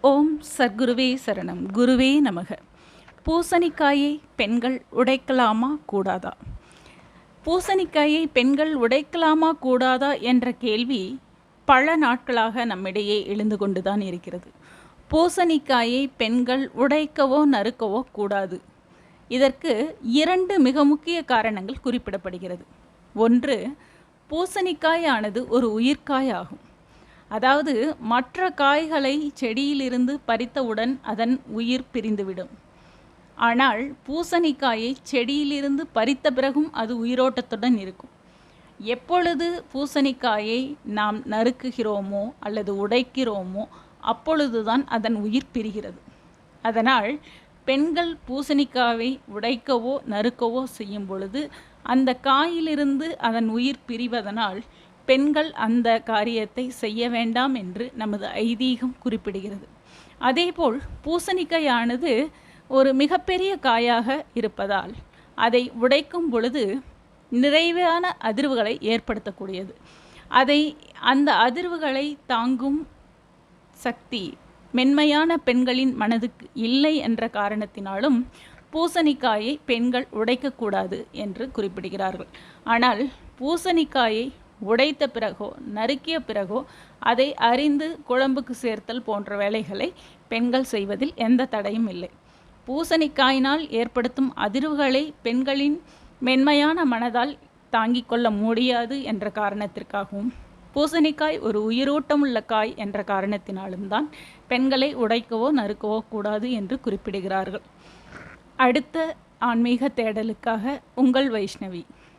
ஓம் சர்க்குருவே சரணம். குருவே நமக. பூசணிக்காயை பெண்கள் உடைக்கலாமா கூடாதா? பூசணிக்காயை பெண்கள் உடைக்கலாமா கூடாதா என்ற கேள்வி பல நாட்களாக நம்மிடையே எழுந்து கொண்டுதான் இருக்கிறது. பூசணிக்காயை பெண்கள் உடைக்கவோ நறுக்கவோ கூடாது. இதற்கு 2 மிக முக்கிய காரணங்கள் குறிப்பிடப்படுகிறது. ஒன்று, பூசணிக்காயானது ஒரு உயிர்க்காய் ஆகும். அதாவது மற்ற காய்களை செடியிலிருந்து பறித்தவுடன் அதன் உயிர் பிரிந்துவிடும். ஆனால் பூசணிக்காயை செடியிலிருந்து பறித்த பிறகும் அது உயிரோட்டத்துடன் இருக்கும். எப்பொழுது பூசணிக்காயை நாம் நறுக்குகிறோமோ அல்லது உடைக்கிறோமோ அப்பொழுதுதான் அதன் உயிர் பிரிகிறது. அதனால் பெண்கள் பூசணிக்காயை உடைக்கவோ நறுக்கவோ செய்யும் பொழுது அந்த காயிலிருந்து அதன் உயிர் பிரிவதனால் பெண்கள் அந்த காரியத்தை செய்ய வேண்டாம் என்று நமது ஐதீகம் குறிப்பிடுகிறது. அதேபோல் பூசணிக்காயானது ஒரு மிகப்பெரிய காயாக இருப்பதால் அதை உடைக்கும் பொழுது நிறைவான அதிர்வுகளை ஏற்படுத்தக்கூடியது. அந்த அதிர்வுகளை தாங்கும் சக்தி மென்மையான பெண்களின் மனதுக்கு இல்லை என்ற காரணத்தினாலும் பூசணிக்காயை பெண்கள் உடைக்கக்கூடாது என்று குறிப்பிடுகிறார்கள். ஆனால் பூசணிக்காயை உடைத்த பிறகோ நறுக்கிய பிறகோ அதை அறிந்து குழம்புக்கு சேர்த்தல் போன்ற வேலைகளை பெண்கள் செய்வதில் எந்த தடையும் இல்லை. பூசணிக்காயினால் ஏற்படுத்தும் அதிர்வுகளை பெண்களின் மென்மையான மனதால் தாங்கிக் கொள்ள முடியாது என்ற காரணத்திற்காகவும் பூசணிக்காய் ஒரு உயிரோட்டமுள்ள காய் என்ற காரணத்தினாலும் தான் பெண்களை உடைக்கவோ நறுக்கவோ கூடாது என்று குறிப்பிடுகிறார்கள். அடுத்த ஆன்மீக தேடலுக்காக உங்கள் வைஷ்ணவி.